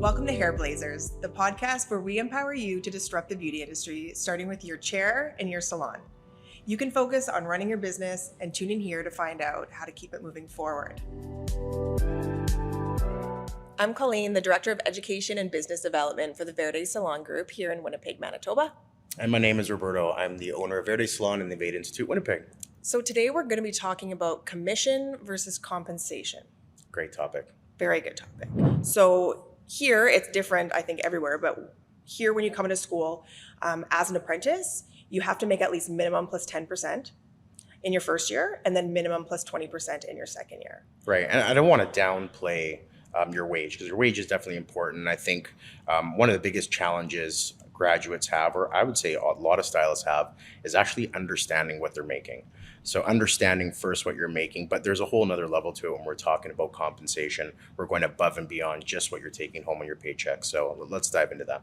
Welcome to Hairblazers, the podcast where we empower you to disrupt the beauty industry, starting with your chair and your salon. You can focus on running your business and tune in here to find out how to keep it moving forward. I'm Colleen, the Director of Education and Business Development for the Verde Salon Group here in Winnipeg, Manitoba. And my name is Roberto. I'm the owner of Verde Salon in the Vade Institute, Winnipeg. So today we're going to be talking about commission versus compensation. Great topic. Very good topic. So here it's different, I think, everywhere, but here when you come into school as an apprentice, you have to make at least minimum plus 10% in your first year and then minimum plus 20% in your second year. Right. And I don't want to downplay your wage, because your wage is definitely important. And I think one of the biggest challenges graduates have, or I would say a lot of stylists have, is actually understanding what they're making. So understanding first what you're making, but there's a whole nother level to it when we're talking about compensation. We're going above and beyond just what you're taking home on your paycheck. So let's dive into that.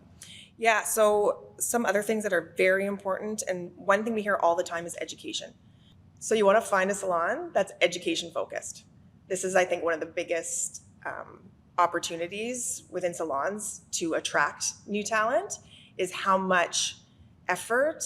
Yeah, so some other things that are very important, and one thing we hear all the time is education. So you want to find a salon that's education focused. This is, I think, one of the biggest opportunities within salons to attract new talent is how much effort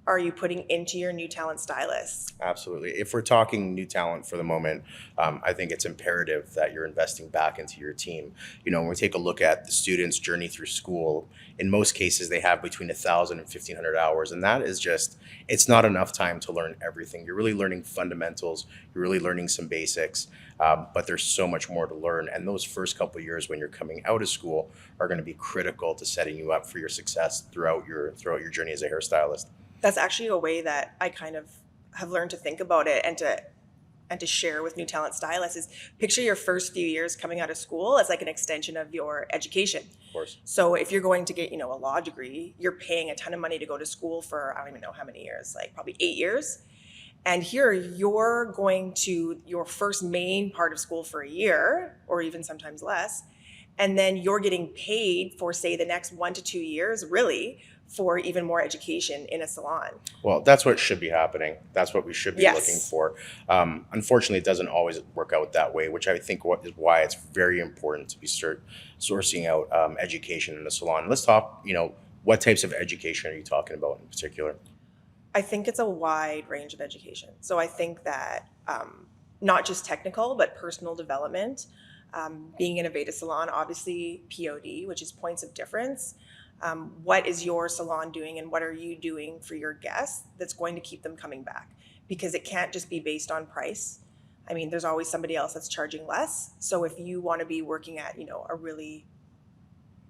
are you putting into your new talent stylists? Absolutely. If we're talking new talent for the moment, I think it's imperative that you're investing back into your team. You know, when we take a look at the students' journey through school, in most cases, they have between 1,000 and 1,500 hours. And that is just, it's not enough time to learn everything. You're really learning fundamentals. You're really learning some basics, but there's so much more to learn. And those first couple of years when you're coming out of school are going to be critical to setting you up for your success throughout your journey as a hairstylist. That's actually a way that I kind of have learned to think about it and to share with new talent stylists is picture your first few years coming out of school as like an extension of your education. Of course. So if you're going to get, a law degree, you're paying a ton of money to go to school for, I don't even know how many years, like probably 8 years. And here you're going to your first main part of school for a year or even sometimes less. And then you're getting paid for, say, the next 1 to 2 years, really, for even more education in a salon. Well, that's what should be happening. That's what we should be looking for. Unfortunately, it doesn't always work out that way, which I think is why it's very important to be sourcing out education in the salon. Let's talk, what types of education are you talking about in particular? I think it's a wide range of education. So I think that not just technical, but personal development. Being in a Veda salon, obviously POD, which is points of difference. What is your salon doing and what are you doing for your guests that's going to keep them coming back? Because it can't just be based on price. I mean, there's always somebody else that's charging less. So if you want to be working at, a really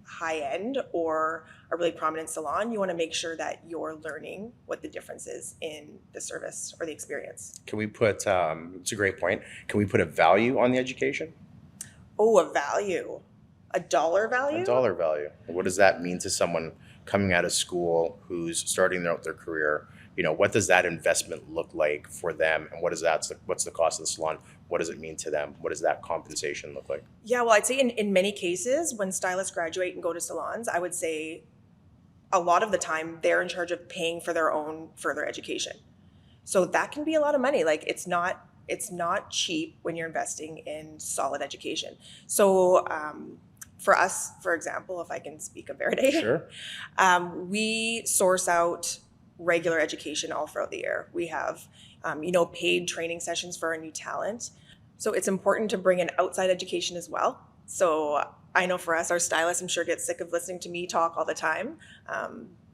high end or a really prominent salon, you want to make sure that you're learning what the difference is in the service or the experience. Can we put, it's a great point. Can we put a value on the education? Oh, a value. A dollar value? A dollar value. What does that mean to someone coming out of school who's starting out their career? What does that investment look like for them? And what's the cost of the salon? What does it mean to them? What does that compensation look like? Yeah, well, I'd say in many cases, when stylists graduate and go to salons, I would say a lot of the time they're in charge of paying for their own further education. So that can be a lot of money. Like it's not cheap when you're investing in solid education. So for us, for example, if I can speak of Verde, sure. We source out regular education all throughout the year. We have, paid training sessions for our new talent. So it's important to bring in outside education as well. So I know for us, our stylists, I'm sure, get sick of listening to me talk all the time.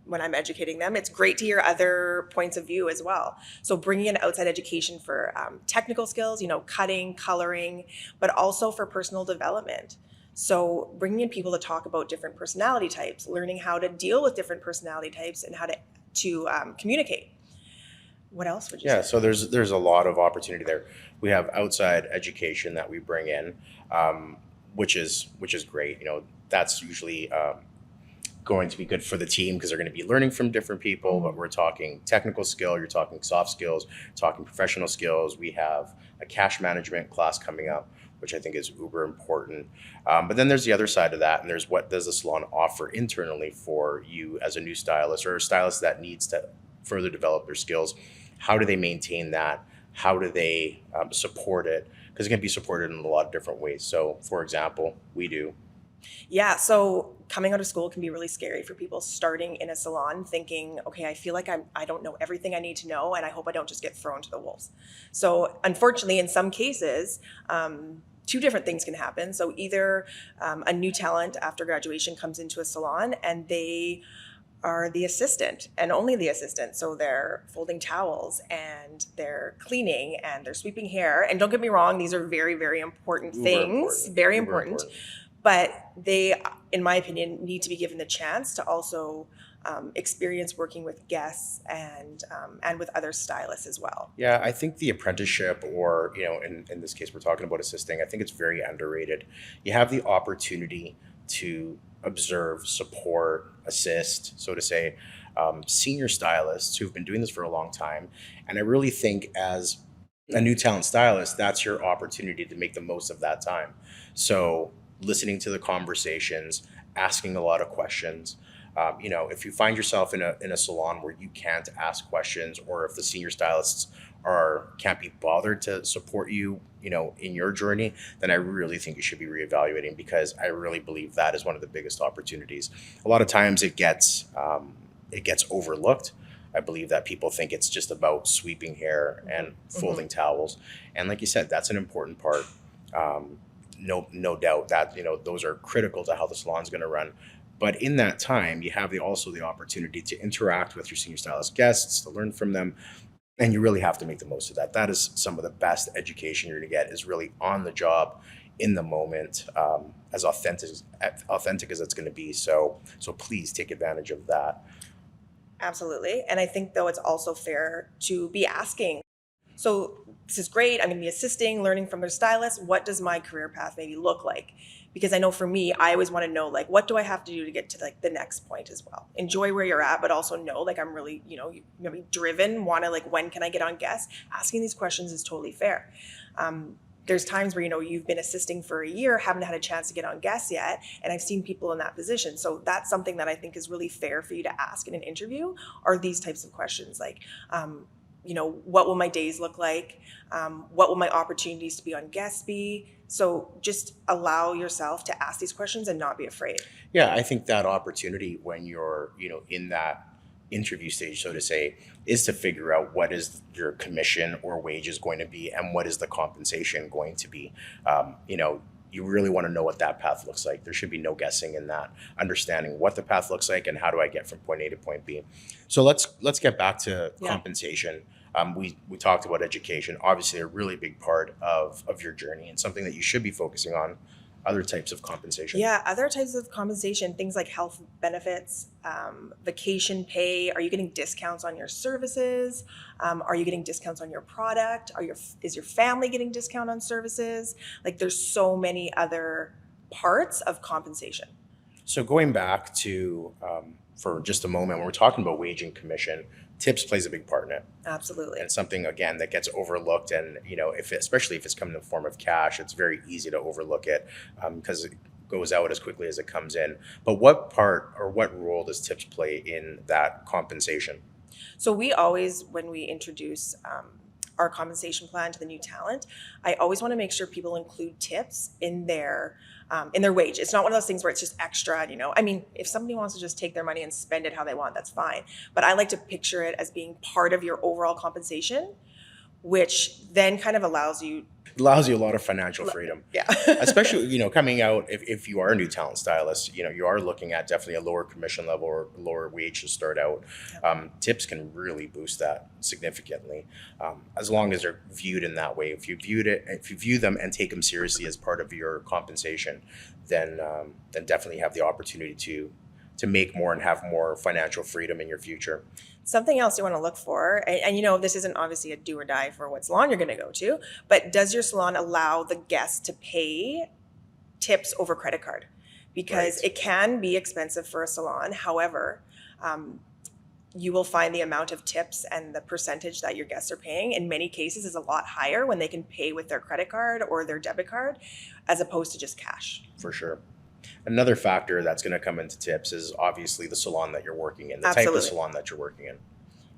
When I'm educating them, it's great to hear other points of view as well. So bringing in outside education for technical skills, cutting, coloring, but also for personal development. So bringing in people to talk about different personality types, learning how to deal with different personality types and how to communicate. What else would you say? Yeah, so there's a lot of opportunity there. We have outside education that we bring in, which is great. That's usually going to be good for the team because they're going to be learning from different people, but we're talking technical skill, you're talking soft skills, talking professional skills. We have a cash management class coming up, which I think is uber important. But then there's the other side of that, and there's what does the salon offer internally for you as a new stylist or a stylist that needs to further develop their skills. How do they maintain that? How do they support it? Because it can be supported in a lot of different ways. So, for example, we do Yeah, so coming out of school can be really scary for people starting in a salon thinking, okay, I feel like I don't know everything I need to know, and I hope I don't just get thrown to the wolves. So unfortunately, in some cases, two different things can happen. So either a new talent after graduation comes into a salon and they are the assistant and only the assistant. So they're folding towels and they're cleaning and they're sweeping hair. And don't get me wrong, these are very, very important Uber things, important. very Uber important. But they, in my opinion, need to be given the chance to also experience working with guests and with other stylists as well. Yeah, I think the apprenticeship, or in this case, we're talking about assisting. I think it's very underrated. You have the opportunity to observe, support, assist, so to say, senior stylists who've been doing this for a long time, and I really think as a new talent stylist, that's your opportunity to make the most of that time. So listening to the conversations, asking a lot of questions. If you find yourself in a salon where you can't ask questions, or if the senior stylists are can't be bothered to support you, in your journey, then I really think you should be reevaluating, because I really believe that is one of the biggest opportunities. A lot of times it gets overlooked. I believe that people think it's just about sweeping hair and folding towels, and like you said, that's an important part. No doubt that those are critical to how the salon's going to run. But in that time, you have also the opportunity to interact with your senior stylist guests, to learn from them, and you really have to make the most of that. That is some of the best education you're going to get, is really on the job, in the moment, as authentic as it's going to be. So please take advantage of that. Absolutely. And I think, though, it's also fair to be asking. So this is great. I'm going to be assisting, learning from their stylist. What does my career path maybe look like? Because I know for me, I always want to know, like, what do I have to do to get to like the next point as well? Enjoy where you're at, but also know, like, I'm really, you're gonna be driven, want to, like, when can I get on guests? Asking these questions is totally fair. There's times where, you've been assisting for a year, haven't had a chance to get on guests yet. And I've seen people in that position. So that's something that I think is really fair for you to ask in an interview, are these types of questions. Like, what will my days look like? What will my opportunities to be on guests be? So just allow yourself to ask these questions and not be afraid. Yeah, I think that opportunity when you're, in that interview stage, so to say, is to figure out what is your commission or wages going to be, and what is the compensation going to be. You really want to know what that path looks like. There should be no guessing in that. Understanding what the path looks like and how do I get from point A to point B. So let's get back to compensation. We talked about education, obviously a really big part of your journey, and something that you should be focusing on. Other types of compensation. Yeah, other types of compensation, things like health benefits, vacation pay. Are you getting discounts on your services? Are you getting discounts on your product? Is your family getting discount on services? Like, there's so many other parts of compensation. So going back to for just a moment, when we're talking about wage and commission, tips plays a big part in it. Absolutely. And something, again, that gets overlooked. And especially if it's coming in the form of cash, it's very easy to overlook it, because it goes out as quickly as it comes in. But what part or what role does tips play in that compensation? So we always, when we introduce our compensation plan to the new talent, I always want to make sure people include tips in their wage. It's not one of those things where it's just extra. I mean, if somebody wants to just take their money and spend it how they want, that's fine. But I like to picture it as being part of your overall compensation, which then kind of allows you Allows you a lot of financial freedom. Yeah. Especially, coming out, if you are a new talent stylist, you are looking at definitely a lower commission level or lower wage to start out. Tips can really boost that significantly, as long as they're viewed in that way. If you view them and take them seriously as part of your compensation, then definitely have the opportunity to make more and have more financial freedom in your future. Something else you want to look for, and this isn't obviously a do or die for what salon you're going to go to, but does your salon allow the guests to pay tips over credit card? Because Right. it can be expensive for a salon. However, you will find the amount of tips and the percentage that your guests are paying in many cases is a lot higher when they can pay with their credit card or their debit card, as opposed to just cash. For sure. Another factor that's going to come into tips is obviously the salon that you're working in, the type Absolutely. of salon that you're working in.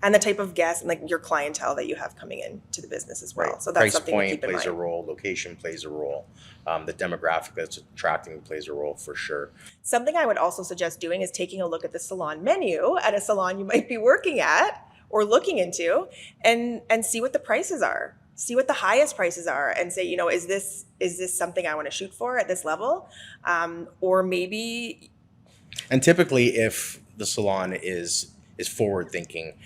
and the type of guests and like your clientele that you have coming in to the business as well. Right. So that's Price something to point keep in plays a mind. role. Location plays a role. The demographic that's attracting plays a role for sure. Something I would also suggest doing is taking a look at the salon menu at a salon you might be working at or looking into, and see what the prices are. See what the highest prices are, and say, is this something I want to shoot for at this level, or maybe And typically, if the salon is forward thinking,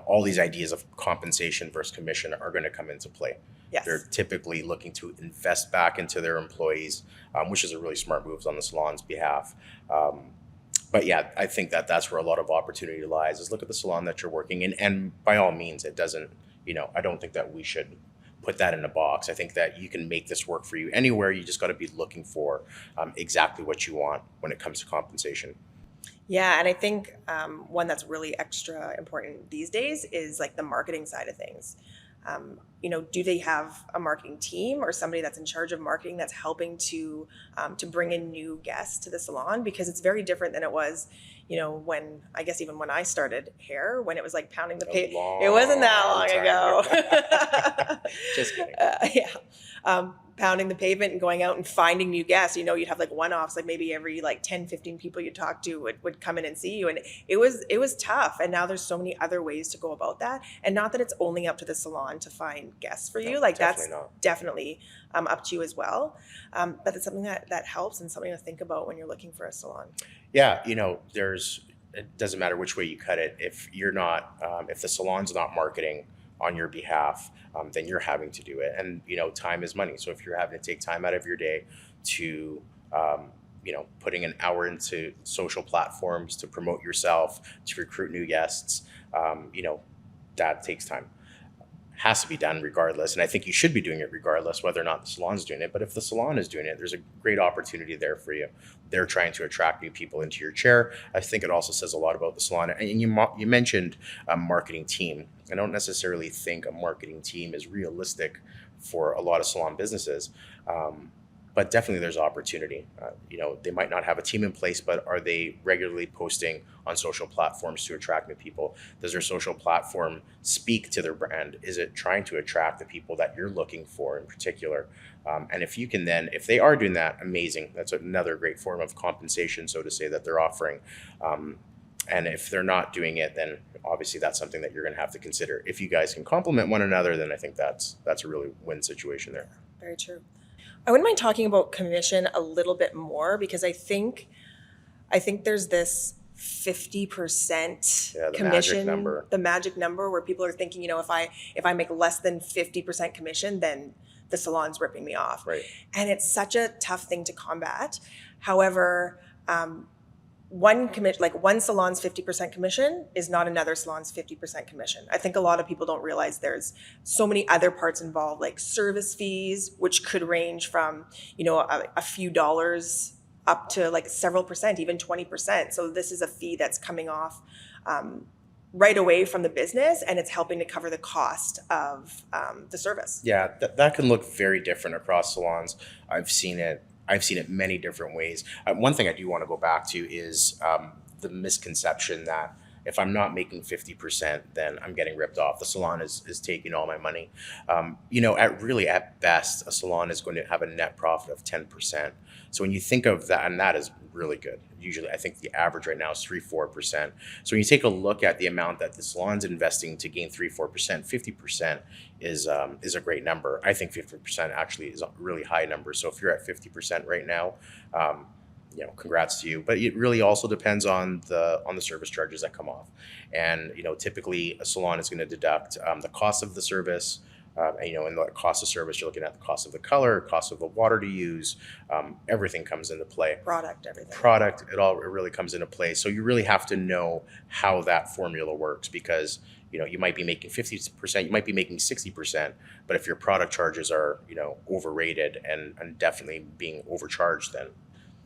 all these ideas of compensation versus commission are going to come into play. yes. They're typically looking to invest back into their employees, which is a really smart move on the salon's behalf. But yeah, I think that's where a lot of opportunity lies, is look at the salon that you're working in. And by all means, it doesn't, I don't think that we should put that in a box. I think that you can make this work for you anywhere. You just got to be looking for exactly what you want when it comes to compensation. Yeah, and I think one that's really extra important these days is like the marketing side of things. Do they have a marketing team or somebody that's in charge of marketing that's helping to bring in new guests to the salon? Because it's very different than it was, when I guess even when I started hair, when it was like pounding the pavement. It wasn't that long ago. Just kidding. Pounding the pavement and going out and finding new guests. You'd have like one-offs, like maybe every like 10, 15 people you talk to would come in and see you. And it was tough. And now there's so many other ways to go about that. And not that it's only up to the salon to find guests for you. No, like definitely that's not. definitely up to you as well. But it's something that helps and something to think about when you're looking for a salon. Yeah, it doesn't matter which way you cut it. If you're not, if the salon's not marketing on your behalf, then you're having to do it. And, time is money. So if you're having to take time out of your day to, putting an hour into social platforms to promote yourself, to recruit new guests, that takes time. Has to be done regardless. And I think you should be doing it regardless whether or not the salon's doing it. But if the salon is doing it, there's a great opportunity there for you. They're trying to attract new people into your chair. I think it also says a lot about the salon. And you mentioned a marketing team. I don't necessarily think a marketing team is realistic for a lot of salon businesses. But definitely there's opportunity. They might not have a team in place, but are they regularly posting on social platforms to attract new people? Does their social platform speak to their brand? Is it trying to attract the people that you're looking for in particular? And if you can then, if they are doing that, amazing. That's another great form of compensation, so to say, that they're offering. And if they're not doing it, then obviously that's something that you're going to have to consider. If you guys can complement one another, then I think that's a really win situation there. Very true. I wouldn't mind talking about commission a little bit more, because I think there's this 50% commission, the magic number where people are thinking, if I make less than 50% commission, then the salon's ripping me off. Right. And it's such a tough thing to combat. However, one salon's 50% commission is not another salon's 50% commission. I think a lot of people don't realize there's so many other parts involved, like service fees, which could range from, a few dollars up to like several percent, even 20%. So this is a fee that's coming off right away from the business, and it's helping to cover the cost of the service. Yeah, that can look very different across salons. I've seen it many different ways. One thing I do want to go back to is the misconception that if I'm not making 50%, then I'm getting ripped off. The salon is taking all my money. At best, a salon is going to have a net profit of 10%. So when you think of that, and that is really good. Usually, I think the average right now is 3-4%. So when you take a look at the amount that the salon's investing to gain 3-4%, 50% is a great number. I think 50% actually is a really high number. So if you're at 50% right now, congrats to you. But it really also depends on the service charges that come off. And typically a salon is going to deduct the cost of the service. And the cost of service, you're looking at the cost of the color, cost of the water to use, everything comes into play. Everything. It really comes into play. So you really have to know how that formula works, because, you might be making 50%, you might be making 60%, but if your product charges are, overrated and definitely being overcharged, then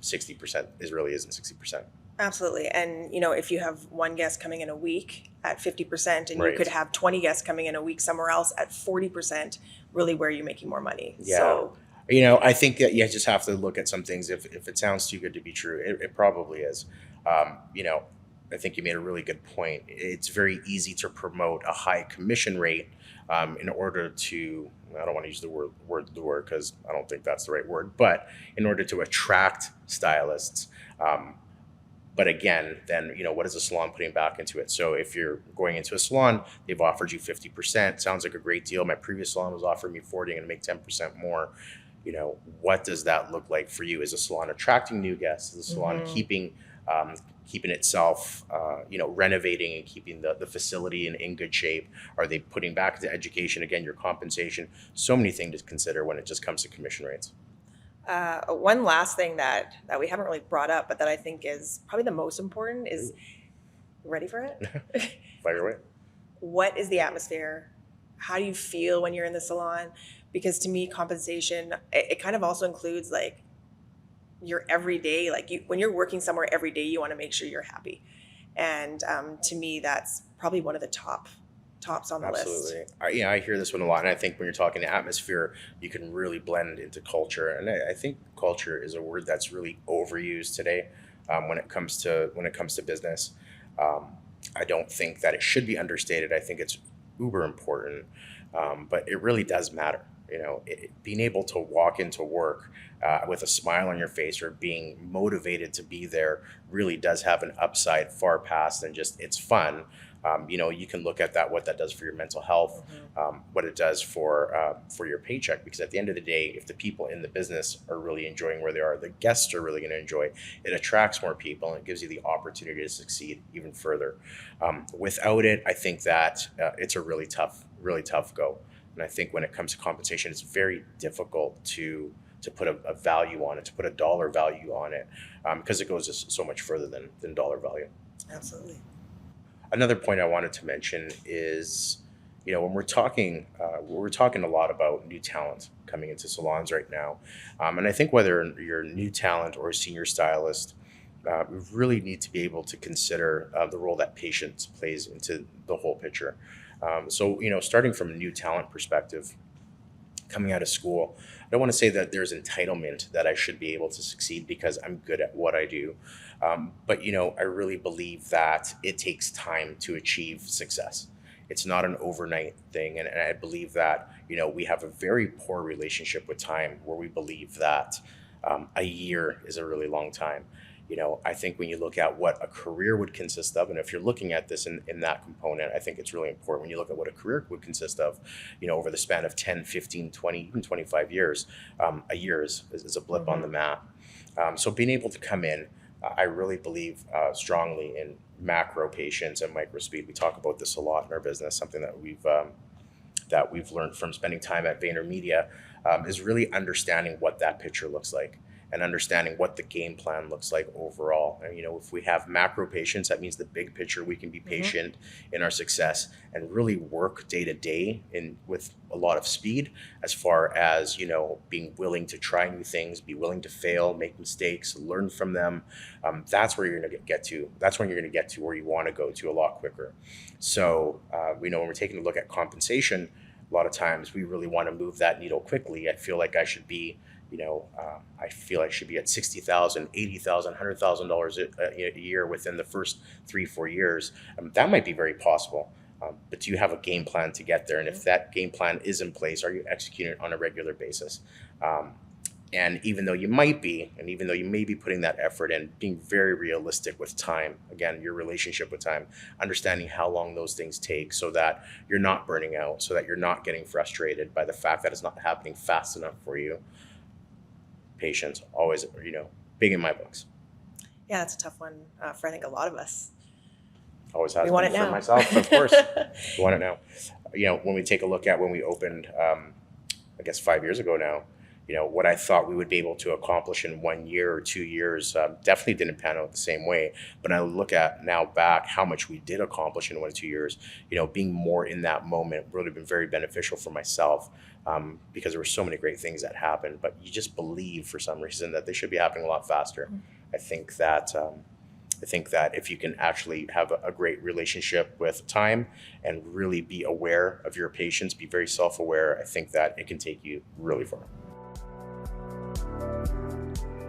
60% really isn't 60%. Absolutely. And, if you have one guest coming in a week at 50%, and Right. you could have 20 guests coming in a week somewhere else at 40%, really, where are you making more money? Yeah. So, I think that you just have to look at some things. If it sounds too good to be true, it probably is. I think you made a really good point. It's very easy to promote a high commission rate in order to, I don't want to use the word because I don't think that's the right word, but in order to attract stylists. But again, then, what is a salon putting back into it? So if you're going into a salon, they've offered you 50%. Sounds like a great deal. My previous salon was offering me 40 and make 10% more. What does that look like for you? Is a salon attracting new guests? Is a salon keeping itself, renovating and keeping the facility in good shape? Are they putting back into education? Again, your compensation, so many things to consider when it just comes to commission rates. One last thing that we haven't really brought up, but that I think is probably the most important is, ready for it? Fire away. What is the atmosphere? How do you feel when you're in the salon? Because to me, compensation, it kind of also includes like your everyday, when you're working somewhere every day, you want to make sure you're happy. And to me, that's probably one of the tops on the list. Absolutely. I hear this one a lot. And I think when you're talking atmosphere, you can really blend into culture. And I think culture is a word that's really overused today when it comes to business. I don't think that it should be understated. I think it's uber important, but it really does matter. Being able to walk into work with a smile on your face or being motivated to be there really does have an upside far past than just it's fun. You can look at what that does for your mental health, what it does for your paycheck. Because at the end of the day, if the people in the business are really enjoying where they are, the guests are really going to enjoy. It attracts more people and it gives you the opportunity to succeed even further. Without it, I think that it's a really tough go. And I think when it comes to compensation, it's very difficult to put a value on it, to put a dollar value on it, because it goes just so much further than dollar value. Absolutely. Another point I wanted to mention is, when we're talking a lot about new talent coming into salons right now. And I think whether you're a new talent or a senior stylist, we really need to be able to consider the role that patience plays into the whole picture. So, starting from a new talent perspective, coming out of school, I don't want to say that there's entitlement that I should be able to succeed because I'm good at what I do. But, I really believe that it takes time to achieve success. It's not an overnight thing. And I believe that, we have a very poor relationship with time where we believe that a year is a really long time. I think when you look at what a career would consist of, and if you're looking at this in that component, I think it's really important when you look at what a career would consist of, over the span of 10, 15, 20, even 25 years, a year is a blip on the map. So being able to come in, I really believe strongly in macro patience and micro speed. We talk about this a lot in our business, something that we've learned from spending time at VaynerMedia, is really understanding what that picture looks like and understanding what the game plan looks like overall. And, if we have macro patience, that means the big picture, we can be patient in our success and really work day to day with a lot of speed as far as, being willing to try new things, be willing to fail, make mistakes, learn from them. That's where you're going to get to. That's when you're going to get to where you want to go to a lot quicker. So, when we're taking a look at compensation, a lot of times we really want to move that needle quickly. I feel like I should be I feel I should be at $60,000, $80,000, $100,000 a year within the first 3-4 years. That might be very possible, but do you have a game plan to get there? And if that game plan is in place, are you executing it on a regular basis? And even though you may be putting that effort in, being very realistic with time, again, your relationship with time, understanding how long those things take so that you're not burning out, so that you're not getting frustrated by the fact that it's not happening fast enough for you. Patience, always, big in my books. Yeah, that's a tough one for I think a lot of us. Always has we want been it for now. myself, of course. We want it now. When we take a look at when we opened, I guess 5 years ago now, what I thought we would be able to accomplish in 1 year or 2 years definitely didn't pan out the same way. But I look at now back how much we did accomplish in 1 or 2 years, being more in that moment really been very beneficial for myself because there were so many great things that happened. But you just believe for some reason that they should be happening a lot faster. I think that if you can actually have a great relationship with time and really be aware of your patients, be very self-aware, I think that it can take you really far.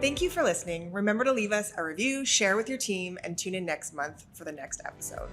Thank you for listening. Remember to leave us a review, share with your team, and tune in next month for the next episode.